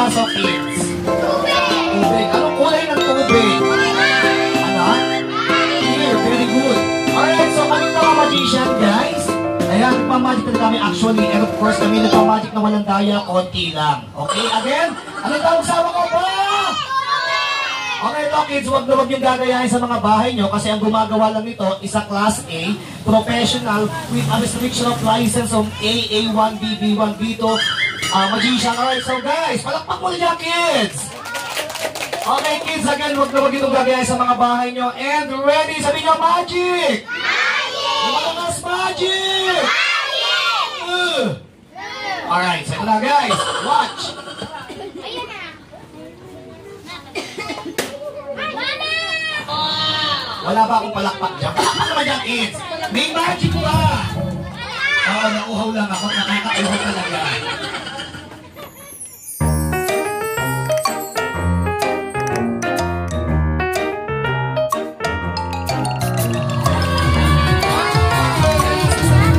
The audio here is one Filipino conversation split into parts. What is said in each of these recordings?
pasok, kids? Tubig. Anong kulay ng tubig? Ano? Clear. Very good. Alright, so kami mga magician, guys. Ayan, nagpamagic na kami actually. And of course, kami nagpamagic na walang daya, konti lang. Okay, again? Ano tawag sa ko pa? Okay, ito kids, huwag na huwag yung gagayahin sa mga bahay nyo kasi ang gumagawa lang nito is a Class A, professional, with a restriction of license of AA1, BB1, B2, magician. Alright, so guys, palakpak mo na kids! Okay kids, again, huwag na huwag itong gagayahin sa mga bahay nyo. And ready, sabihin nyo, magic! Magic! Yung malakas, magic! Magic! Alright, so ito na guys, watch! Wala ba akong palakpak dyan? Palakpak naman dyan, kids! May magic ba? Oo, nauhaw lang ako. Nakakauhaw talaga.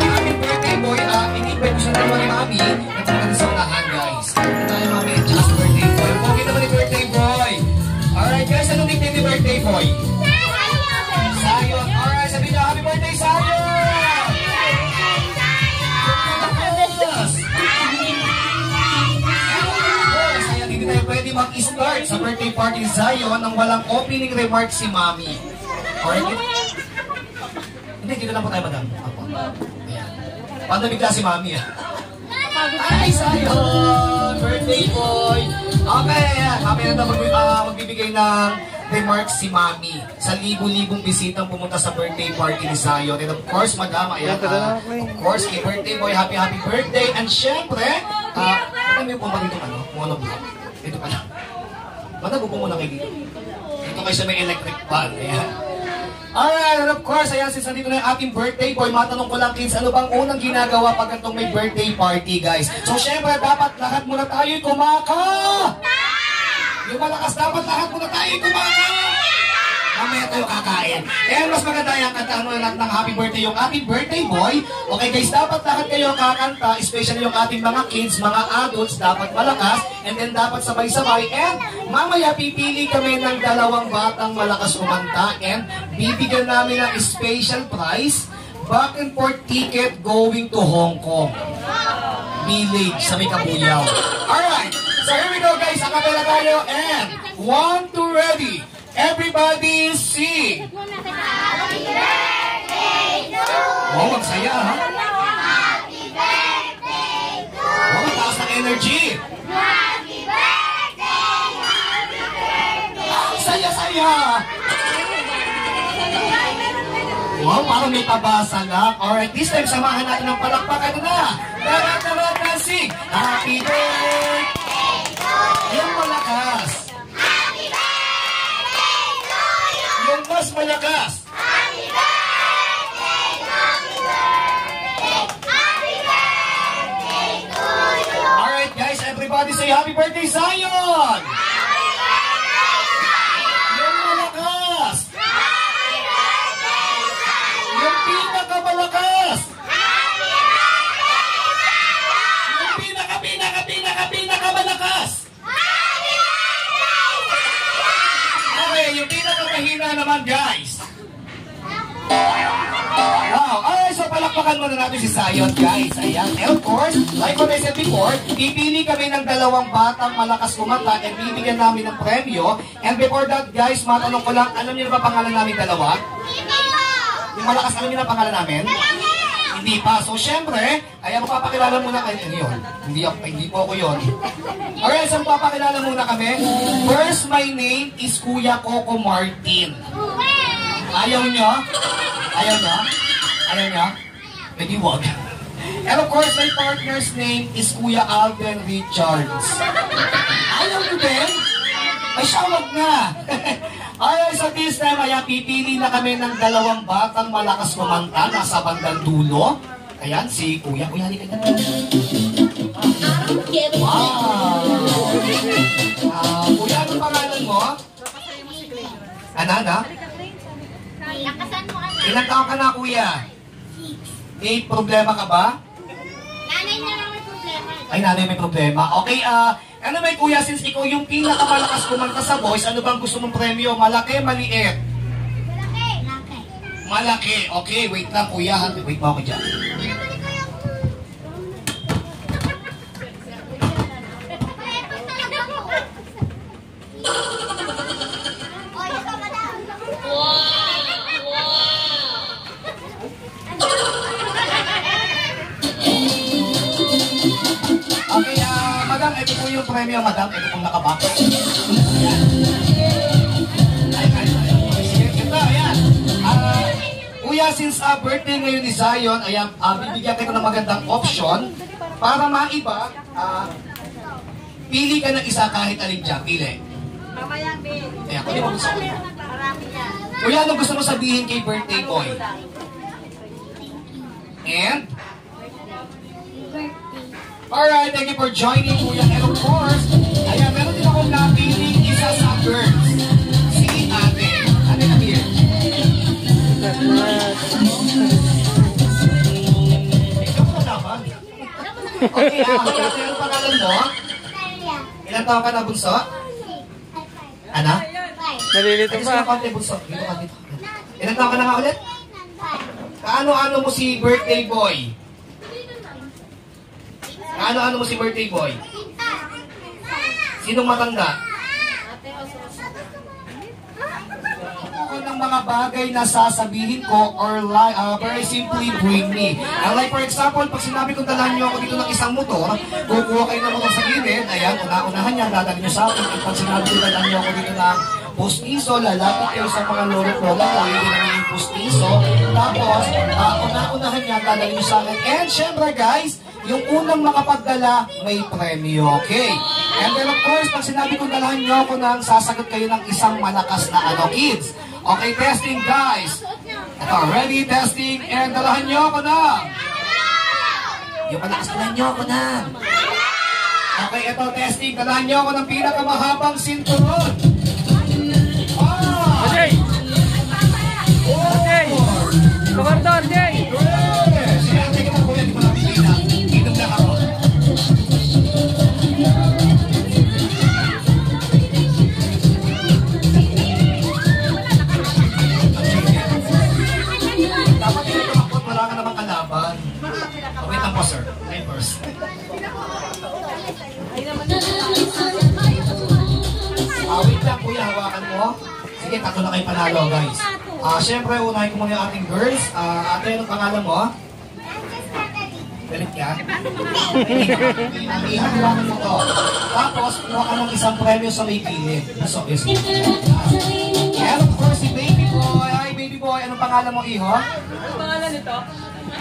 Happy birthday, boy. In-invite ko siya na naman ni Mami. Ito naman sa unahan, guys. Ito tayo, Mami. Tsaka sa birthday boy. Okay naman ni birthday boy. Alright, guys. Anong nickname ni birthday boy? Sayon. Alright, sabihin nyo, happy birthday, Sayon! Sayon, hindi tayo pwede mag-start sa birthday party Zion nang walang opening remarks si Mami. Alright? Hindi, dito lang po tayo, madam. Ayan. Paano bigla si Mami, Ay, Zion! Birthday boy! Okay, ayan. Mami na magbibigay ng remarks si Mami sa libo-libong bisitang pumunta sa birthday party ni Zion. And of course, madam, ayan, of course, kay birthday boy, happy birthday. And syempre, ano yung pumpa dito, monoblock. Dito pa lang. Madam, upo muna kayo dito. Dito kayo sa may electric fan. Ayan. Alright, and of course, ayan, since nandito na yung ating birthday boy, matanong ko lang, kids, ano bang unang ginagawa pag itong may birthday party, guys? So, syempre, dapat lahat muna tayo'y kumaka! Yung malakas, dapat lahat muna tayo'y kumaka! Mamaya tayo kakain. And mas maganda yung kanta ng happy birthday yung ating birthday boy. Okay guys, dapat lahat kayo kakanta, especially yung ating mga kids, mga adults, dapat malakas, and then dapat sabay-sabay. And mamaya pipili kami ng dalawang batang malakas kumanta, and bibigyan namin ng special prize, back and forth ticket going to Hong Kong Village sa may Kabuyaw. Alright, so here we go guys, akapela tayo, and 1, 2, ready! Everybody sing! Happy birthday to you! Oh, magsaya ha? Happy birthday to you! Oh, taas ng energy! Happy birthday! Happy birthday! Saya-saya! Wow, parang may pabasa lang. Alright, this time samahan natin ng palakpakan na! Tara, sing! Happy birthday to you! Yung malakas! Mas malakas. Happy birthday, happy birthday, happy birthday to you. Alright guys, everybody say happy birthday, Zion! Happy birthday, Zion! Yung malakas. Happy birthday, Zion! Yung pinakamalakas. Happy birthday, Zion! Yung pinakamalakas. Yung pinakamahina naman, guys. Wow. Alright, so palakpakan muna natin si Zion, guys. Ayan. And of course, like what I said before, pipili kami ng dalawang batang malakas kumanta and bibigyan namin ng premyo. And before that, guys, matanong ko lang, alam niyo na ba pangalan namin dalawa? Yung malakas, alam niyo na pangalan namin? Hindi pa. So, syempre, ay magpapakilala muna kayo yun. Hindi po ako yun. Alright, so magpapakilala muna kami. First, my name is Kuya Coco Martin. Ayaw nyo? Ayaw nyo? Ayaw nyo? Pwede wag. And of course, my partner's name is Kuya Alden Richards. Ayaw nyo din? Ay, siya wag na. Alright, so this time, ayan, pipili na kami ng dalawang batang malakas kumanta nasa bandang dulo. Ayan, si Kuya. Kuya, halika na. Wow! Kuya, anong pangalan mo? Anana? Ilang taon ka na, Kuya? May problema ka ba? Nanay na lang ito. Ay, nanay may problema. Okay, ano may kuya, since ikaw yung pinakamalakas kumanta sa voice, ano bang gusto mong premyo? Malaki, maliit? Malaki. Okay, wait lang kuya. Wait mo ako dyan. Okay, madam, ito po yung premyo, madam. Ito pong nakabox. Kuya, since birthday ngayon ni Zion, ayan, bibigyan kita ng magandang option para maiba, pili ka ng isa kahit alin dyan. Pili. Mamaya, Bin. Ayan, kung di mo gusto ko. Marami yan. Kuya, ano gusto mo sabihin kay birthday boy? And? Alright, thank you for joining, Kuya. And of course, ayan, meron din akong napiling isa sa girls. Si Ate. Ate, come here. Ikaw ko naman. Okay, Ate, ano pangalan mo? Ilan taon ka na, bunso? Ano? Nalilito Ay, gusto na pa. konti, bunso. Dito ka, dito. Ilan taon ka na nga ulit? Kaano-ano mo si birthday boy? Kaano-ano mo si birthday boy? Sinong matanda? Ako ng mga bagay na sasabihin ko or very simply bring me. Like for example, pag sinabi kong dalhan nyo ako dito ng isang motor, kukuha kayo ng motor sa gilid, ayan, una-unahan yan, dadalhin nyo sa akin. At pag sinabi kong dalhan nyo ako dito ng postiso, lalapit kayo sa mga lolo-lola ko, yun yung postiso. Tapos, una-unahan yan, dadalhin nyo sa akin. And syempre guys, yung unang makapagdala, may premyo, okay? And then of course, pag sinabi kong dalahan nyo ako nang sasagot kayo ng isang malakas na kids. Okay, testing guys. Ito, ready, testing, and dalahan nyo ako na. Yung malakas, dalahan nyo ako na. Okay, ito, testing, dalahan nyo ako ng pinakamahabang sinturon. Jay! Jay! Pagkordon, Jay! Wait lang po, sir. Time first. Wait lang, kuya. Hawakan mo. Sige, tatlo na kayo panalo, guys. Siyempre, unahin ko muna yung ating girls. Ate, anong pangalan mo? Galit ka? Ihawakan mo to. Tapos, kuha ka ng isang premyo sa may gilid. So, yes. And of course, si baby boy. Hi, baby boy. Anong pangalan mo, iho? Ano pangalan nito?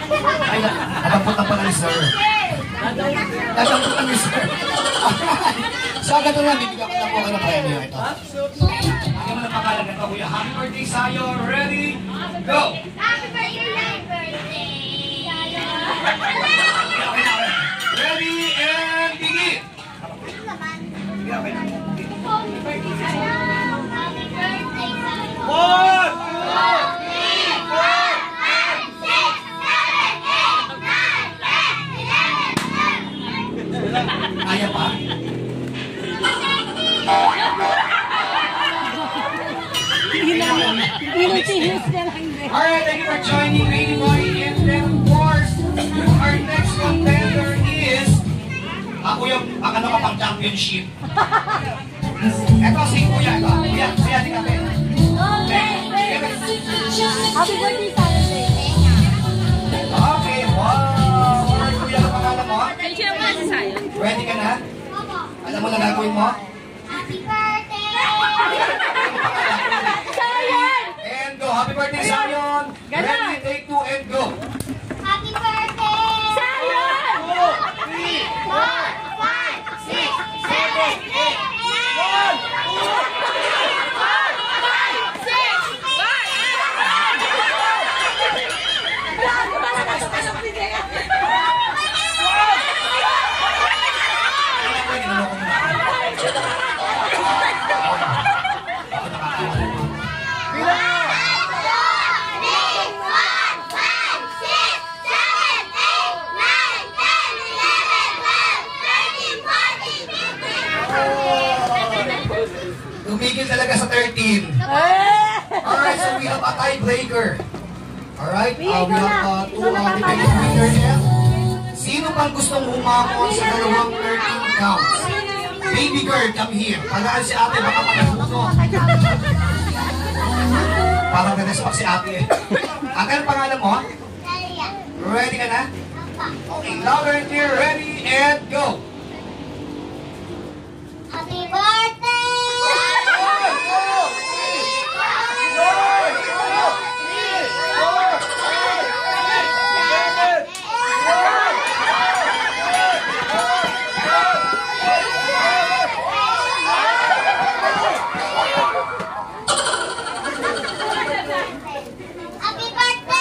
Ay, nadampot na pala ni sir. Nadampot na ni sir. So, ganun lang, bibigyan ko na po kayo ng premyo. Ito. Ano mo na pangalan nito, kuya? Happy birthday sa'yo. Ready? Go! Happy birthday! Ready and begin! One! Kaya pa? Alright, thank you for joining, baby boy. And then, of course, our next contender is Kuya, baka nakapang championship. Ito si Kuya, ito. Kuya, si Ate Kape. Happy birthday, Saturday. Okay, wow! Alright, Kuya, ano pangalan mo? Ready ka na? Alam mo na gagawin mo? Happy birthday! And go! Happy birthday, Zion! Ready, take two, and go! Happy birthday! Sayon! 2, 3, 4, 5, 6, 7, 8, 9, 10! Tumigil talaga sa 13. Alright, so we have a tiebreaker. Alright, we have two defending winner here. Sino pang gustong humamon sa dalawang 13 counts? Baby girl, come here. Pagaan si ate, baka makasusunod. Parang nanespak si ate eh. Ate, ang pangalan mo? Dalia. Ready ka na? Okay, louder and clear, ready, and go! Happy birthday! Happy birthday!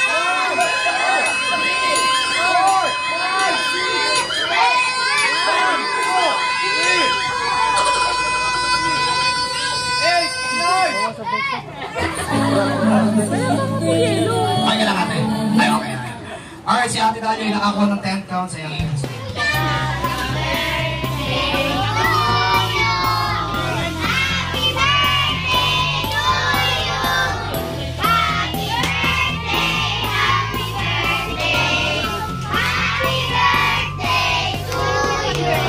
Okay lang ate. Ay, okay. Alright, si ate Dalia yung nakakuha ng 10 counts. Ayan.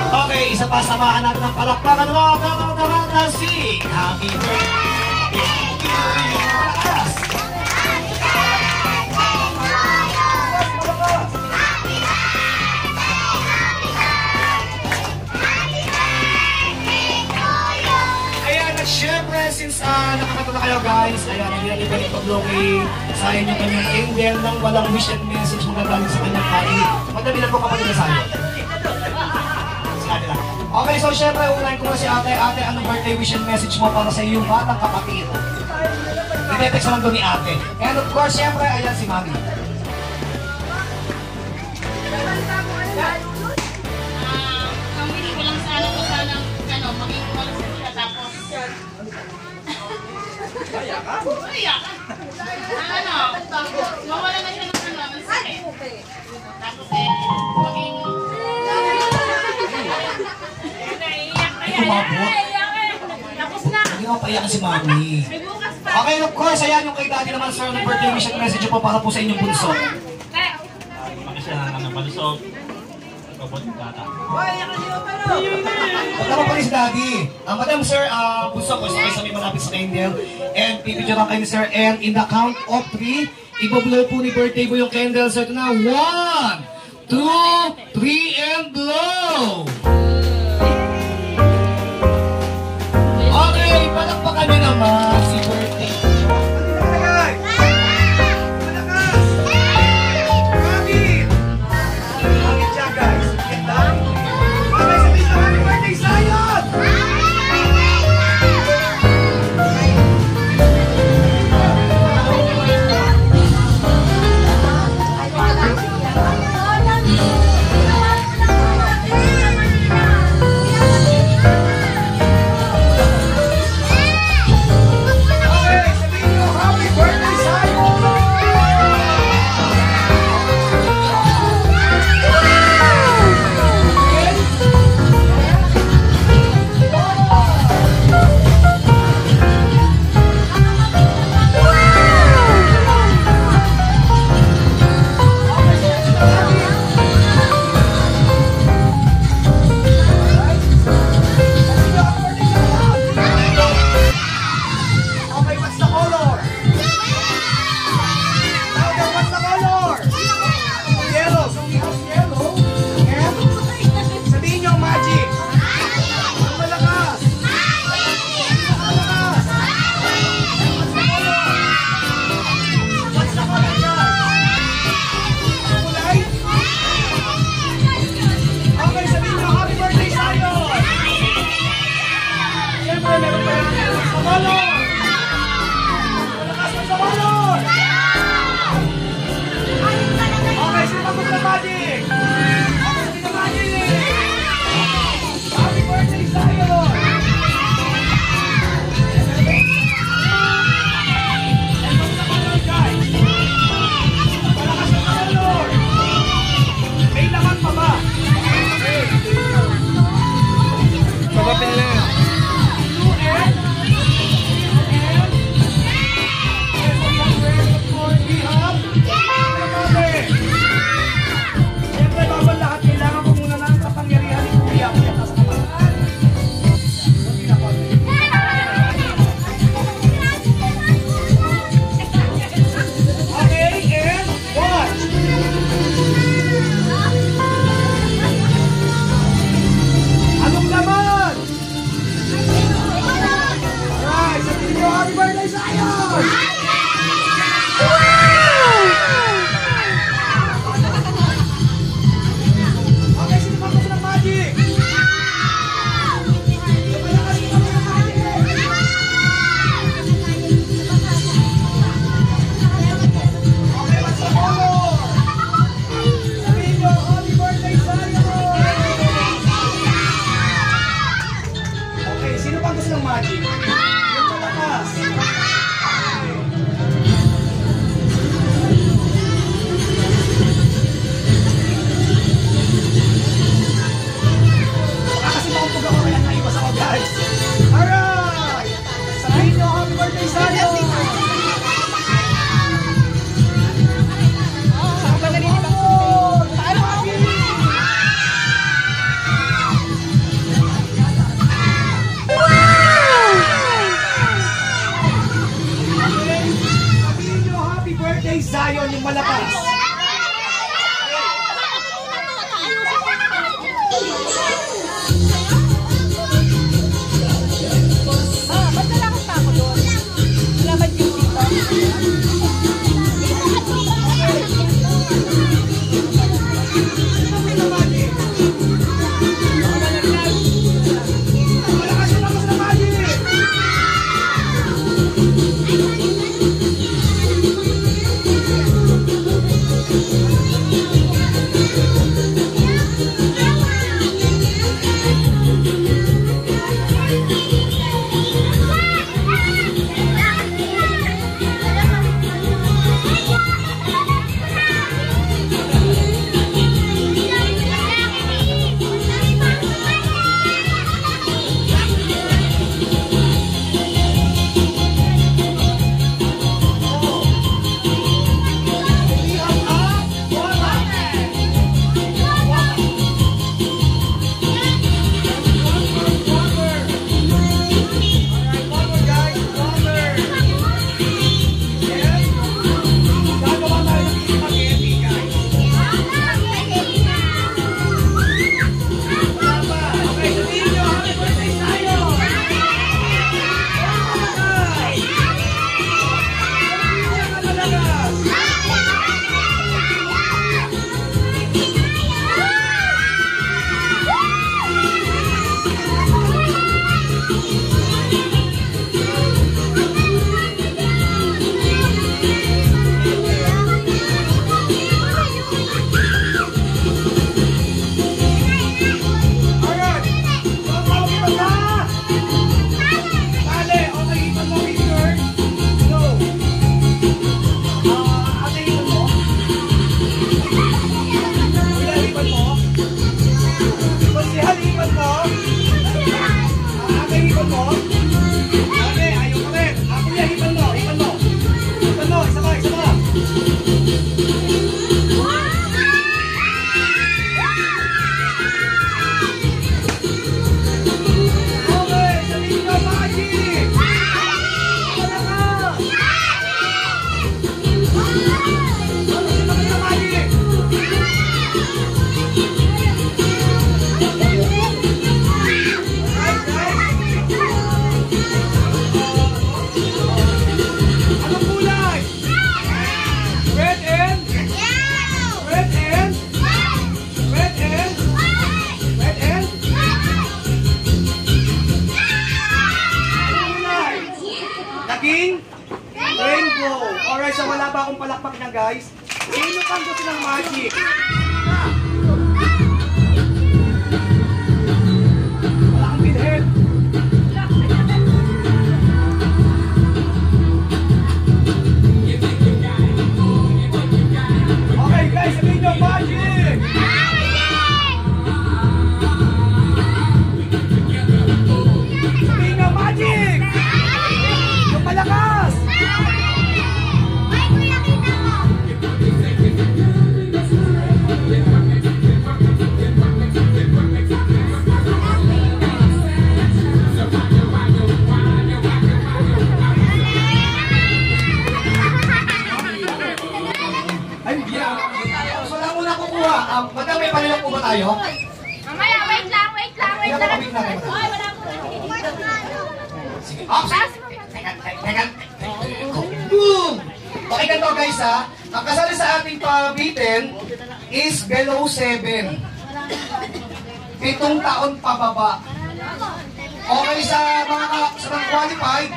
Okay, isa pa, samahan natin ng palakpakan mo. Si Happy Birthday to you. Malakas. Ayan, at syempre, since nakakata na kayo guys, ayan, nilalipan ito Blocky sa inyo kanyang angel ng walang wish and message magagaling sa kanyang pari. Madami na po kapatid na sa'yo. Okay, so syempre, unahin ko na si ate. Ate, anong birthday wish and message mo para sa iyong batang kapatid? I-text lang doon ni ate. And of course, syempre, ayan si mami. Pamili ko lang sana kung sana maging kumalas na siya tapos. Maya ka? Mawala na siya ng sakit. Tapos maging... Tapos na! Hindi mo paiyakan si mami. Okay, of course, ayan yung kay daddy naman, sir, ng birthday wish and message po para po sa inyong bunso. Pakisyahan ng palusog. Pagkabot yung bata. Pagkama pa rin si daddy. Madam, sir, bunso po, sa may malapit sa candle. And pipidyo lang kayo, sir. And in the count of 3, i-blow po ni birthday po yung candle, sir. Ito na, 1, 2, 3, and blow! Okay, palakpakan nyo naman si birthday. Happy birthday! sa wala ba akong palakpak na guys? Sino pang gusto ng magic? Wala kang bilhin. Okay guys, sabihin nyo magic! Sabihin nyo magic! Yung malakas! Ay, kuya, kita mo. Ay, yeah. Wala muna kukuha. Madam, may panilang po ba tayo? Mamaya, wait lang. Ilan pa kabig natin, madam? Ay, wala po. Sige. Teka. Boom! Okay, ganito guys ha. Ang kasali sa ating pabitin is below 7. 7 taon pababa. Okay, sa mga qualified,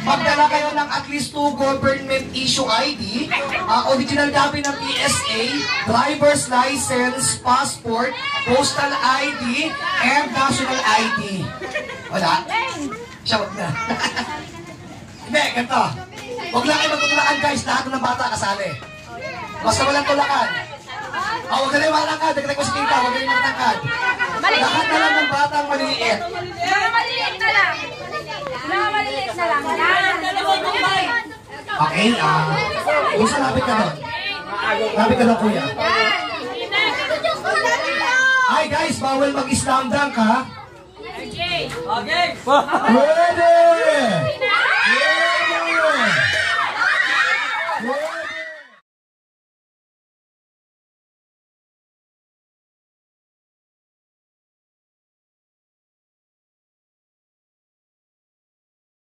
magdala kayo ng at least 2 government issue ID, original copy ng PSA, driver's license, passport, postal ID, and national ID. Wala? Shout na. Hindi, ganito. Huwag lang kayo magtutulakan guys, lahat ng bata kasali. Basta walang tulakan. Huwag ka na yung malangkad, dagdag ko si Kita, huwag ka yung matangkad. Lahat na lang ng bata ang maliliit. Mga maliliit na lang. Okay, Isa, lapit ka doon. Lapit ka doon, kuya. Hi guys, bawal mag-slam dunk ha. Okay. Okay. Ready!